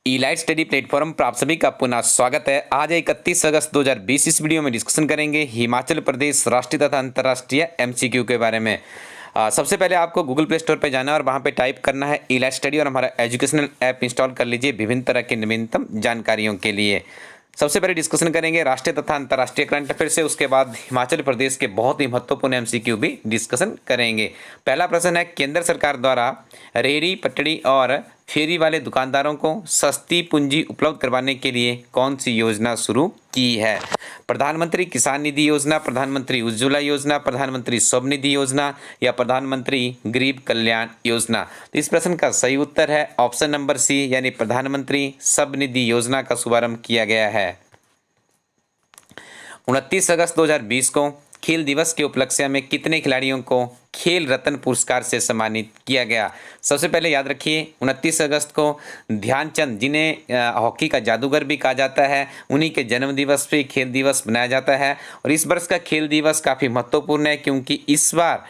Elite study platform पर आप सभी का पुनः स्वागत है। आज 31 अगस्त 2020 इस वीडियो में डिस्कशन करेंगे हिमाचल प्रदेश राष्ट्रीय तथा अंतर्राष्ट्रीय एमसीक्यू के बारे में। सबसे पहले आपको गूगल प्ले स्टोर पर जाना है और वहां पे टाइप करना है इलाइट स्टडी और हमारा एजुकेशनल ऐप इंस्टॉल कर लीजिए विभिन्न तरह के नवीनतम जानकारियों के लिए। सबसे पहले डिस्कशन करेंगे राष्ट्रीय तथा अंतर्राष्ट्रीय करंट अफेयर से, उसके बाद हिमाचल प्रदेश के बहुत ही महत्वपूर्ण एमसीक्यू भी डिस्कशन करेंगे। पहला प्रश्न है, केंद्र सरकार द्वारा रेहड़ी पटड़ी और फेरी वाले दुकानदारों को सस्ती पूंजी उपलब्ध करवाने के लिए कौन सी योजना शुरू की है? प्रधानमंत्री किसान निधि योजना, प्रधानमंत्री उज्ज्वला योजना, प्रधानमंत्री स्वनिधि योजना या प्रधानमंत्री गरीब कल्याण योजना? तो इस प्रश्न का सही उत्तर है ऑप्शन नंबर सी, यानी प्रधानमंत्री स्वनिधि योजना का शुभारंभ किया गया है। 29 अगस्त 2020 को खेल दिवस के उपलक्ष्य में कितने खिलाड़ियों को खेल रत्न पुरस्कार से सम्मानित किया गया? सबसे पहले याद रखिए 29 अगस्त को ध्यानचंद, जिन्हें हॉकी का जादूगर भी कहा जाता है, उन्हीं के जन्म दिवस पे खेल दिवस मनाया जाता है। और इस वर्ष का खेल दिवस काफ़ी महत्वपूर्ण है क्योंकि इस बार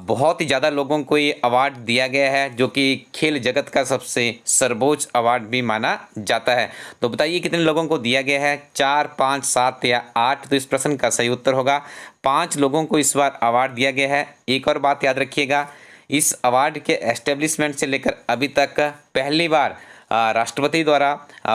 बहुत ही ज़्यादा लोगों को ये अवार्ड दिया गया है जो कि खेल जगत का सबसे सर्वोच्च अवार्ड भी माना जाता है। तो बताइए कितने लोगों को दिया गया है? 4, 5, 7 या 8? तो इस प्रश्न का सही उत्तर होगा 5 लोगों को इस बार अवार्ड दिया गया है। एक और बात याद रखिएगा, इस अवार्ड के एस्टेब्लिशमेंट से लेकर अभी तक पहली बार राष्ट्रपति द्वारा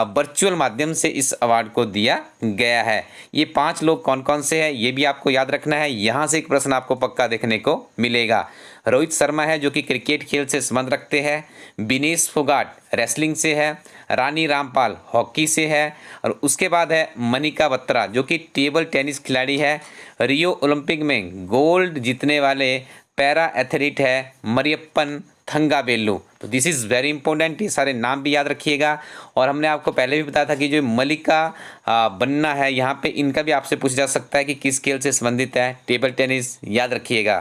वर्चुअल माध्यम से इस अवार्ड को दिया गया है। ये 5 लोग कौन कौन से हैं ये भी आपको याद रखना है। यहाँ से एक प्रश्न आपको पक्का देखने को मिलेगा। रोहित शर्मा है जो कि क्रिकेट खेल से संबंध रखते हैं, विनेश फोगाट रेसलिंग से है, रानी रामपाल हॉकी से है और उसके बाद है मनिका बत्रा जो कि टेबल टेनिस खिलाड़ी है, रियो ओलंपिक में गोल्ड जीतने वाले पैरा एथलीट है मरियप्पन थंगावेलु। तो दिस इज़ वेरी इंपॉर्टेंट, ये सारे नाम भी याद रखिएगा। और हमने आपको पहले भी बताया था कि जो मलिका बन्ना है, यहाँ पे इनका भी आपसे पूछा जा सकता है कि किस खेल से संबंधित है, टेबल टेनिस, याद रखिएगा।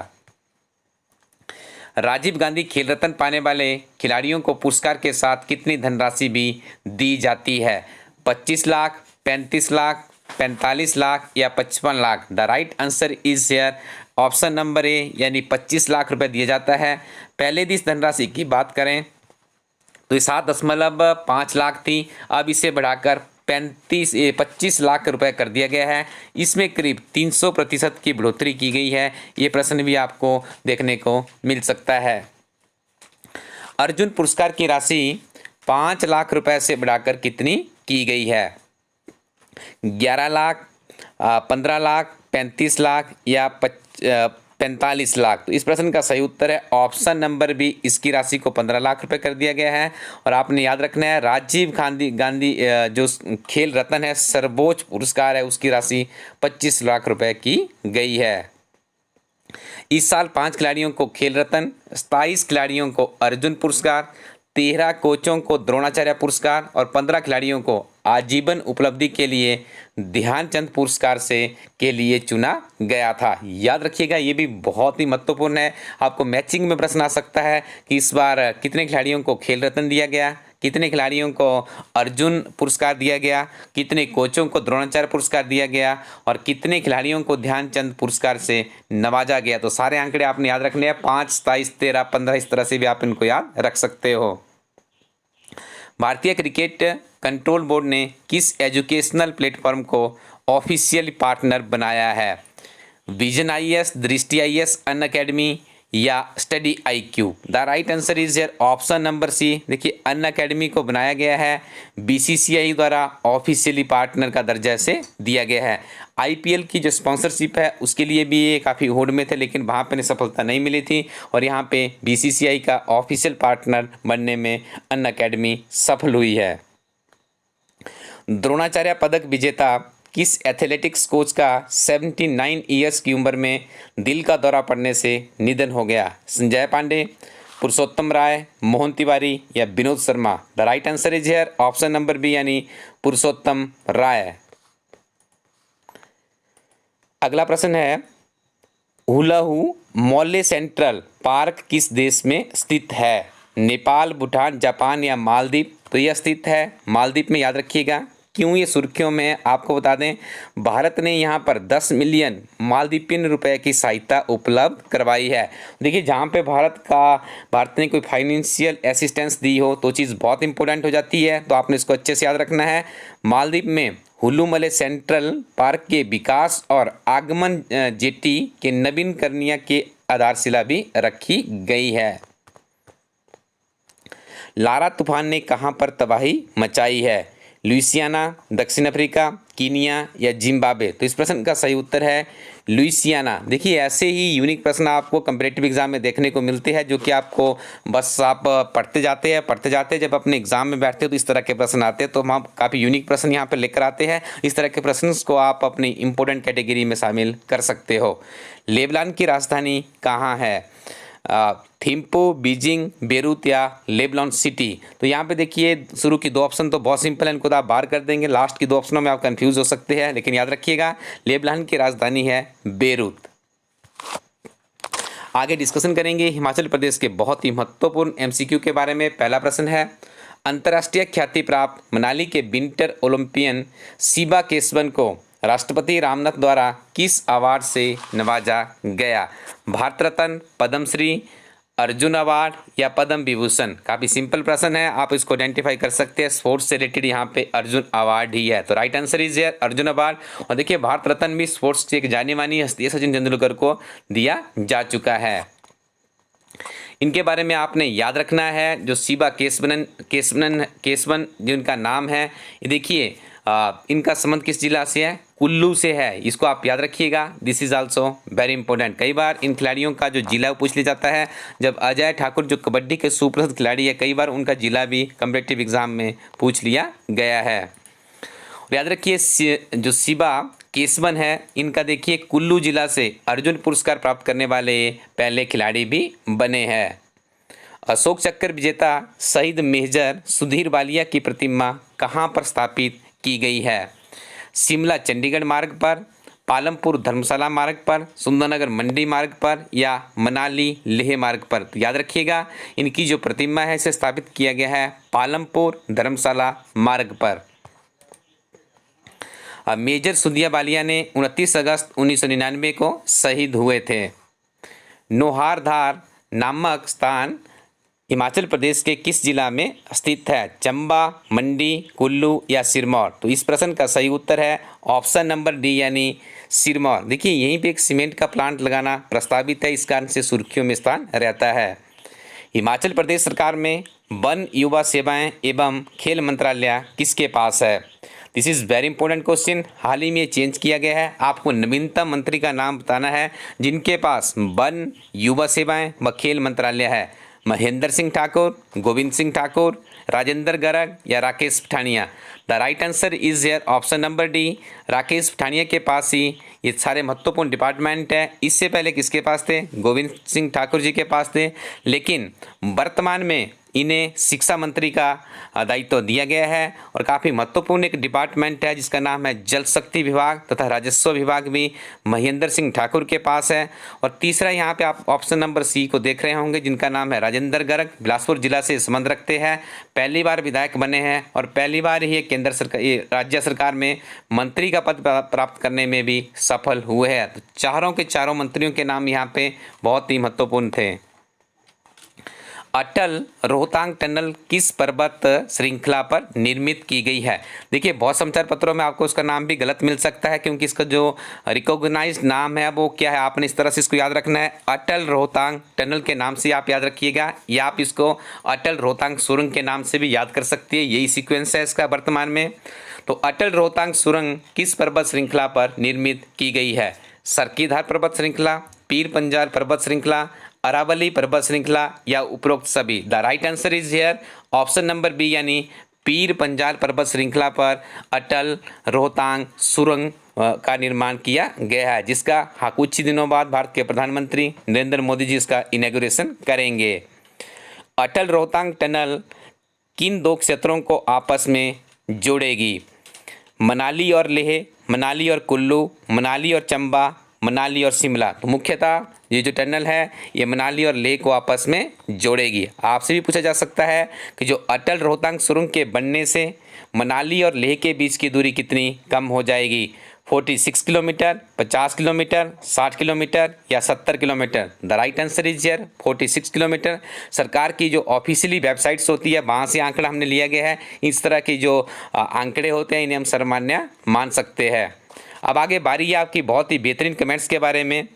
राजीव गांधी खेल रत्न पाने वाले खिलाड़ियों को पुरस्कार के साथ कितनी धनराशि भी दी जाती है? 25 लाख, 35 लाख, 45 लाख या 55 lakh? The right answer is here option number A, यानी 25 लाख रुपए दिया जाता है। पहले दी इस धनराशि की बात करें तो 7.5 लाख थी, अब इसे बढ़ाकर 25 लाख रुपए कर दिया गया है। इसमें करीब 300% की बढ़ोतरी की गई है। ये प्रश्न भी आपको देखने को मिल सकता है। अर्जुन पुरस्कार की राशि 5 लाख रुपए से बढ़ाकर कितनी की गई है? 11 लाख, 15 लाख, 35 लाख या 45 लाख? तो इस प्रश्न का सही उत्तर है ऑप्शन नंबर बी, इसकी राशि को 15 लाख रुपए कर दिया गया है। और आपने याद रखना है राजीव गांधी जो खेल रत्न है, सर्वोच्च पुरस्कार है, उसकी राशि 25 लाख रुपए की गई है। इस साल 5 खिलाड़ियों को खेल रत्न, 27 खिलाड़ियों को अर्जुन पुरस्कार, 13 कोचों को द्रोणाचार्य पुरस्कार और 15 खिलाड़ियों को आजीवन उपलब्धि के लिए ध्यानचंद पुरस्कार से के लिए चुना गया था। याद रखिएगा ये भी बहुत ही महत्वपूर्ण है। आपको मैचिंग में प्रश्न आ सकता है कि इस बार कितने खिलाड़ियों को खेल रत्न दिया गया, कितने खिलाड़ियों को अर्जुन पुरस्कार दिया गया, कितने कोचों को द्रोणाचार्य पुरस्कार दिया गया और कितने खिलाड़ियों को ध्यानचंद पुरस्कार से नवाजा गया। तो सारे आंकड़े आपने याद रखने हैं, 5, 27, 13, 15, इस तरह से भी आप इनको याद रख सकते हो। भारतीय क्रिकेट कंट्रोल बोर्ड ने किस एजुकेशनल प्लेटफॉर्म को ऑफिशियल पार्टनर बनाया है? Vision IAS, Drishti IAS, Unacademy या study IQ? The right answer is here option number C. देखिए अनअकैडमी को बनाया गया है बीसीसीआई द्वारा ऑफिशियली पार्टनर का दर्जा से दिया गया है। आईपीएल की जो स्पॉन्सरशिप है उसके लिए भी ये काफ़ी होड़ में थे लेकिन वहाँ पे सफलता नहीं मिली थी और यहाँ पे बीसीसीआई का ऑफिशियल पार्टनर बनने में अनअकैडमी सफल हुई है। द्रोणाचार्य पदक विजेता किस एथलेटिक्स कोच का 79 ईयर्स की उम्र में दिल का दौरा पड़ने से निधन हो गया? संजय पांडे, पुरुषोत्तम राय, मोहन तिवारी या Vinod Sharma? The right answer is here option number B, यानी पुरुषोत्तम राय। अगला प्रश्न है, हुलाहू मॉले सेंट्रल पार्क किस देश में स्थित है? नेपाल, भूटान, जापान या मालदीव? तो यह स्थित है मालदीव में, याद रखिएगा। क्यों ये सुर्खियों में है, आपको बता दें भारत ने यहाँ पर 10 मिलियन मालदीपियन रुपए की सहायता उपलब्ध करवाई है। देखिए जहाँ पे भारत ने कोई फाइनेंशियल असिस्टेंस दी हो तो चीज़ बहुत इंपॉर्टेंट हो जाती है, तो आपने इसको अच्छे से याद रखना है। मालदीव में हुलुमले सेंट्रल पार्क के विकास और आगमन जेटी के नवीनीकरण की आधारशिला भी रखी गई है। लारा तूफान ने कहां पर तबाही मचाई है? लुइसियाना, दक्षिण अफ्रीका, कीनिया या जिम्बाब्वे? तो इस प्रश्न का सही उत्तर है लुइसियाना। देखिए ऐसे ही यूनिक प्रश्न आपको कंपीटिटिव एग्जाम में देखने को मिलते हैं, जो कि आपको बस आप पढ़ते जाते हैं जब अपने एग्जाम में बैठते हो तो इस तरह के प्रश्न आते हैं। तो हम काफ़ी यूनिक प्रश्न यहाँ पर लेकर आते हैं। इस तरह के प्रश्न को आप अपनी इंपॉर्टेंट कैटेगरी में शामिल कर सकते हो। लेबनान की राजधानी कहाँ है? थिम्पू, बीजिंग, बेरूत या लेबनान सिटी? तो यहाँ पे देखिए शुरू की 2 ऑप्शन तो बहुत सिंपल है, इनको तो आप बाहर कर देंगे। लास्ट की 2 ऑप्शनों में आप कंफ्यूज हो सकते हैं, लेकिन याद रखिएगा लेबनान की राजधानी है बेरूत। आगे डिस्कशन करेंगे हिमाचल प्रदेश के बहुत ही महत्वपूर्ण एमसीक्यू के बारे में। पहला प्रश्न है अंतर्राष्ट्रीय ख्याति प्राप्त मनाली के विंटर ओलंपियन शिवा केशवन को राष्ट्रपति रामनाथ द्वारा किस अवार्ड से नवाजा गया? भारत रत्न, पद्मश्री, अर्जुन अवार्ड या पद्म विभूषण? काफ़ी सिंपल प्रश्न है, आप इसको आइडेंटिफाई कर सकते हैं। स्पोर्ट्स से रिलेटेड यहाँ पे अर्जुन अवार्ड ही है, तो right answer is here Arjun award. और देखिए भारत रत्न भी स्पोर्ट्स की एक जानी मानी हस्ती सचिन तेंदुलकर को दिया जा चुका है। इनके बारे में आपने याद रखना है। जो शिवा केशवन जिनका नाम है, ये देखिए इनका संबंध किस जिला से है? कुल्लू से है, इसको आप याद रखिएगा। This is also very important. कई बार इन खिलाड़ियों का जो जिला पूछ लिया जाता है। जब अजय ठाकुर जो कबड्डी के सुप्रसिद्ध खिलाड़ी है, कई बार उनका जिला भी कॉम्पिटिटिव एग्जाम में पूछ लिया गया है। और याद रखिए जो शिवा केशवन है, इनका देखिए कुल्लू जिला से अर्जुन पुरस्कार प्राप्त करने वाले पहले खिलाड़ी भी बने हैं। अशोक चक्र विजेता शहीद मेजर सुधीर बालिया की प्रतिमा कहाँ पर स्थापित की गई है? शिमला चंडीगढ़ मार्ग पर, पालमपुर धर्मशाला मार्ग पर, सुंदरनगर मंडी मार्ग पर या मनाली लेह मार्ग पर? तो याद रखिएगा इनकी जो प्रतिमा है इसे स्थापित किया गया है पालमपुर धर्मशाला मार्ग पर। मेजर सुधिया बालिया ने 29 अगस्त 1999 को शहीद हुए थे। नौहारधार नामक स्थान हिमाचल प्रदेश के किस जिला में स्थित है? चंबा, मंडी, कुल्लू या सिरमौर? तो इस प्रश्न का सही उत्तर है ऑप्शन नंबर डी यानी सिरमौर। देखिए यहीं पे एक सीमेंट का प्लांट लगाना प्रस्तावित है, इस कारण से सुर्खियों में स्थान रहता है। हिमाचल प्रदेश सरकार में वन, युवा सेवाएं एवं खेल मंत्रालय किसके पास है? This is very important question. हाल ही में चेंज किया गया है। आपको नवीनतम मंत्री का नाम बताना है जिनके पास वन, युवा सेवाएं व खेल मंत्रालय है। महेंद्र सिंह ठाकुर, गोविंद सिंह ठाकुर, राजेंद्र गर्ग या Rakesh Pathania? The right answer is here option number D. Rakesh Pathania के पास ही ये सारे महत्वपूर्ण डिपार्टमेंट है। इससे पहले किसके पास थे? गोविंद सिंह ठाकुर जी के पास थे, लेकिन वर्तमान में इन्हें शिक्षा मंत्री का दायित्व दिया गया है। और काफ़ी महत्वपूर्ण एक डिपार्टमेंट है जिसका नाम है जल शक्ति विभाग तथा राजस्व विभाग भी महेंद्र सिंह ठाकुर के पास है। और तीसरा यहाँ पे आप ऑप्शन नंबर सी को देख रहे होंगे जिनका नाम है राजेंद्र गर्ग, बिलासपुर जिला से संबंध रखते हैं, पहली बार विधायक बने हैं और पहली बार ही केंद्र सरकार राज्य सरकार में मंत्री का पद प्राप्त करने में भी सफल हुए हैं। तो चारों के चारों मंत्रियों के नाम यहाँ पे बहुत ही महत्वपूर्ण थे। अटल रोहतांग टनल किस पर्वत श्रृंखला पर निर्मित की गई है? देखिए बहुत समाचार पत्रों में आपको उसका नाम भी गलत मिल सकता है, क्योंकि इसका जो रिकॉग्नाइज्ड नाम है वो क्या है, आपने इस तरह से इसको याद रखना है। अटल रोहतांग टनल के नाम से आप याद रखिएगा, या आप इसको अटल रोहतांग सुरंग के नाम से भी याद कर सकती है। यही सीक्वेंस है इसका वर्तमान में। तो अटल रोहतांग सुरंग किस पर्वत श्रृंखला पर निर्मित की गई है? सरकीधार पर्वत श्रृंखला, पीर पंजाल पर्वत श्रृंखला, अरावली पर्वत श्रृंखला या उपरोक्त सभी? The right answer is here option number B यानी पीर पंजाल पर्वत श्रृंखला पर अटल रोहतांग सुरंग का निर्माण किया गया है, जिसका कुछ ही दिनों बाद भारत के प्रधानमंत्री नरेंद्र मोदी जी इसका इनॉग्रेशन करेंगे। अटल रोहतांग टनल किन 2 क्षेत्रों को आपस में जोड़ेगी? मनाली और लेह, मनाली और कुल्लू, मनाली और चंबा, मनाली और शिमला? तो मुख्यतः ये जो टनल है ये मनाली और लेह को आपस में जोड़ेगी। आपसे भी पूछा जा सकता है कि जो अटल रोहतांग सुरंग के बनने से मनाली और लेह के बीच की दूरी कितनी कम हो जाएगी? 46 किलोमीटर, 50 किलोमीटर, 60 किलोमीटर या 70 kilometre? The right answer is here 46 kilometre. सरकार की जो ऑफिशियली वेबसाइट्स होती है वहाँ से आंकड़ा हमने लिया गया है। इस तरह की जो आंकड़े होते हैं इन्हें हम सर्वमान्य मान सकते हैं। अब आगे बारी है आपकी बहुत ही बेहतरीन कमेंट्स के बारे में।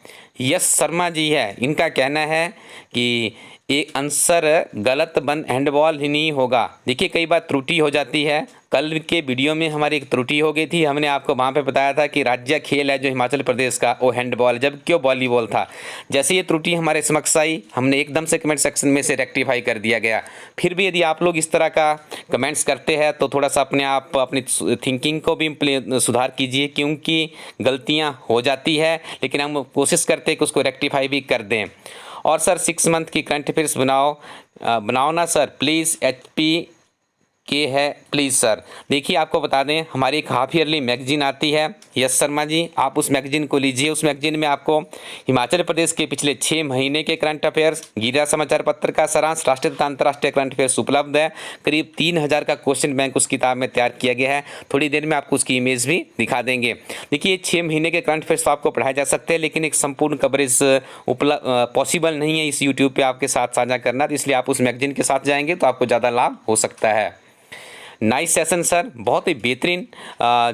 यश शर्मा जी है, इनका कहना है कि एक आंसर गलत बन हैंडबॉल ही नहीं होगा। देखिए कई बार त्रुटि हो जाती है। कल के वीडियो में हमारी एक त्रुटि हो गई थी। हमने आपको वहाँ पे बताया था कि राज्य खेल है जो हिमाचल प्रदेश का वो हैंडबॉल, जबकि वो वॉलीबॉल था। जैसे ये त्रुटि हमारे समक्ष आई हमने एकदम से कमेंट सेक्शन में से रेक्टिफाई कर दिया गया। फिर भी यदि आप लोग इस तरह का कमेंट्स करते हैं तो थोड़ा सा अपने आप अपनी थिंकिंग को भी सुधार कीजिए, क्योंकि गलतियाँ हो जाती है लेकिन हम कोशिश करते हैं कि उसको रेक्टिफाई भी कर दें। और सर 6 मंथ की करंट अफेयर्स बनाओ ना सर प्लीज़। HP के है प्लीज़ सर। देखिए आपको बता दें हमारी एक हाफ ईयरली मैगजीन आती है। यस शर्मा जी, आप उस मैगजीन को लीजिए। उस मैगजीन में आपको हिमाचल प्रदेश के पिछले 6 महीने के करंट अफेयर्स, गिरिराज समाचार पत्र का सारांश, राष्ट्रीय तथा अंतर्राष्ट्रीय करंट अफेयर्स उपलब्ध है। करीब 3000 का क्वेश्चन बैंक उस किताब में तैयार किया गया है। थोड़ी देर में आपको उसकी इमेज भी दिखा देंगे। देखिए 6 महीने के करंट अफेयर्स तो आपको पढ़ाए जा सकते हैं, लेकिन एक संपूर्ण कवरेज पॉसिबल नहीं है इस यूट्यूब पर आपके साथ साझा करना। तो इसलिए आप उस मैगजीन के साथ जाएंगे तो आपको ज़्यादा लाभ हो सकता है। नाइस सेशन सर, बहुत ही बेहतरीन।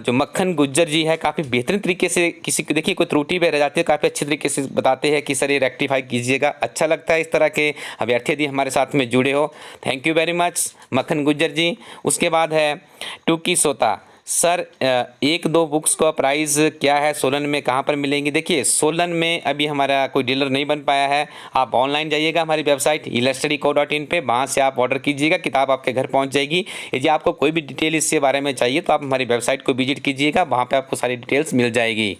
जो मक्खन गुज्जर जी है काफ़ी बेहतरीन तरीके से किसी को देखिए कोई त्रुटि पे रह जाती है, काफ़ी अच्छे तरीके से बताते हैं कि सर ये रेक्टिफाई कीजिएगा। अच्छा लगता है इस तरह के अभ्यर्थी यदि हमारे साथ में जुड़े हो। थैंक यू वेरी मच मक्खन गुज्जर जी। उसके बाद है टूकी सोता सर, 1-2 बुक्स का प्राइस क्या है, सोलन में कहाँ पर मिलेंगी? देखिए सोलन में अभी हमारा कोई डीलर नहीं बन पाया है। आप ऑनलाइन जाइएगा हमारी वेबसाइट elstudyco.in पे, वहाँ से आप ऑर्डर कीजिएगा, किताब आपके घर पहुँच जाएगी। यदि आपको कोई भी डिटेल इसके बारे में चाहिए तो आप हमारी वेबसाइट को विजिट कीजिएगा, वहाँ पर आपको सारी डिटेल्स मिल जाएगी।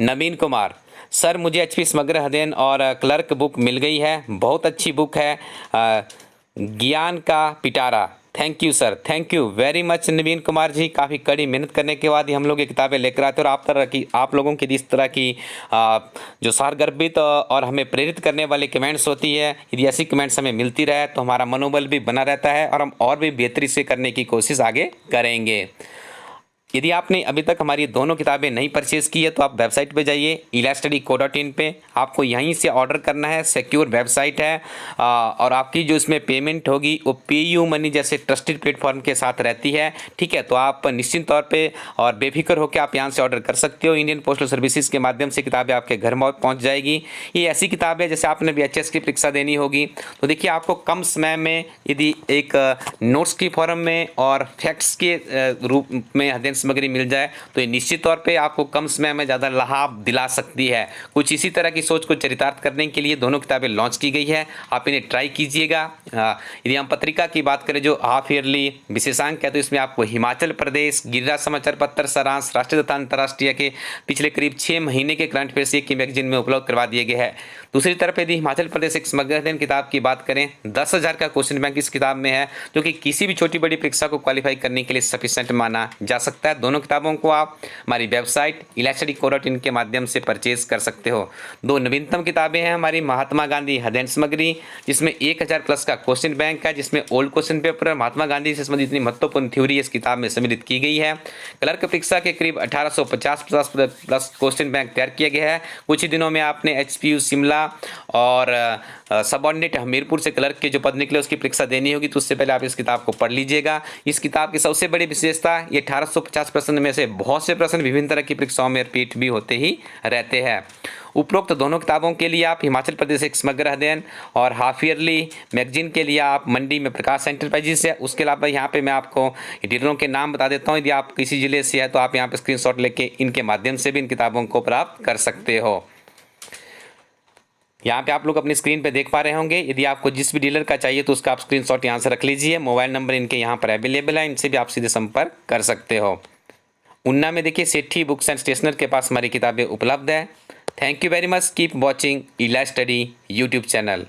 नवीन कुमार सर, मुझे HP समग्र अध्ययन और क्लर्क बुक मिल गई है, बहुत अच्छी बुक है, ज्ञान का पिटारा। Thank you sir, thank you very much Naveen Kumar ji. काफ़ी कड़ी मेहनत करने के बाद ही हम लोग ये किताबें लेकर आते हैं और आप लोगों की इस तरह की जो सारगर्भित और हमें प्रेरित करने वाली कमेंट्स होती है, यदि ऐसी कमेंट्स हमें मिलती रहे तो हमारा मनोबल भी बना रहता है और हम और भी बेहतरी से करने की कोशिश आगे करेंगे। यदि आपने अभी तक हमारी दोनों किताबें नहीं परचेज की है तो आप वेबसाइट पे जाइए elstudyco.in पे, आपको यहीं से ऑर्डर करना है। सिक्योर वेबसाइट है और आपकी जो इसमें पेमेंट होगी वो पेयू मनी जैसे ट्रस्टेड प्लेटफॉर्म के साथ रहती है। ठीक है, तो आप निश्चित तौर पे और बेफिक्र होकर आप यहाँ से ऑर्डर कर सकते हो। इंडियन पोस्टल सर्विसेज के माध्यम से किताबें आपके घर में पहुँच जाएगी। ये ऐसी किताब है जैसे आपने BHS की परीक्षा देनी होगी तो देखिए आपको कम समय में यदि एक नोट्स की फॉर्म में और फैक्ट्स के रूप में अध्ययन सामग्री मिल जाए तो ये निश्चित तौर पे आपको कम समय में ज़्यादा लाभ दिला सकती है। कुछ इसी तरह की सोच को चरितार्थ करने के लिए दोनों किताबें लॉन्च की गई है, आप इन्हें ट्राई कीजिएगा। यदि हम पत्रिका की बात करें जो हाफ ईयरली विशेषांक है तो इसमें आपको हिमाचल प्रदेश, गिरिराज समाचार पत्र सारांश, राष्ट्रीय तथा अंतर्राष्ट्रीय के पिछले करीब 6 महीने के करंट अफेयर्स की मैगजीन में उपलब्ध करवा दिए गए हैं। दूसरी तरफ यदि हिमाचल प्रदेश एक समग्र अध्ययन किताब की बात करें 10,000 का क्वेश्चन बैंक इस किताब में है, जो कि किसी भी छोटी बड़ी परीक्षा को क्वालिफाई करने के लिए सफिशिएंट माना जा सकता है। दोनों किताबों को आप हमारी वेबसाइट elstudyco.in के माध्यम से परचेज कर सकते हो। 2 नवीनतम किताबें हैं हमारी महात्मा गांधी अध्ययन सामग्री, जिसमें 1000 प्लस का क्वेश्चन बैंक है, जिसमें ओल्ड क्वेश्चन पेपर और महात्मा गांधी से संबंधित इतनी महत्वपूर्ण थ्योरी इस किताब में सम्मिलित की गई है। क्लर्क परीक्षा के करीब 1850 प्लस क्वेश्चन बैंक तैयार किया गया है। कुछ ही दिनों में आपने HPU शिमला और सबऑर्डिनेट हमीरपुर से क्लर्क के जो पद निकले उसकी परीक्षा देनी होगी, तो उससे पहले आप इस किताब को पढ़ लीजिएगा। इस किताब की सबसे बड़ी विशेषता ये 1850 प्रश्न में से बहुत से प्रश्न विभिन्न तरह की परीक्षाओं में रिपीट भी होते ही रहते हैं। उपरोक्त दोनों किताबों के लिए आप हिमाचल प्रदेश एक समग्र अध्ययन और हाफ ईयरली मैगजीन के लिए आप मंडी में प्रकाश एंटरप्राइजेस है। उसके अलावा यहाँ पे मैं आपको डीलरों के नाम बता देता हूँ। यदि आप किसी जिले से है तो आप यहाँ पे स्क्रीनशॉट लेके इनके माध्यम से भी इन किताबों को प्राप्त कर सकते हो। यहाँ पे आप लोग अपनी स्क्रीन पे देख पा रहे होंगे। यदि आपको जिस भी डीलर का चाहिए तो उसका आप स्क्रीनशॉट यहाँ से रख लीजिए। मोबाइल नंबर इनके यहाँ पर अवेलेबल है, इनसे भी आप सीधे संपर्क कर सकते हो। उन्ना में देखिए सेठी बुक्स एंड स्टेशनर के पास हमारी किताबें उपलब्ध है। Thank you very much, keep watching इला स्टडी यूट्यूब चैनल।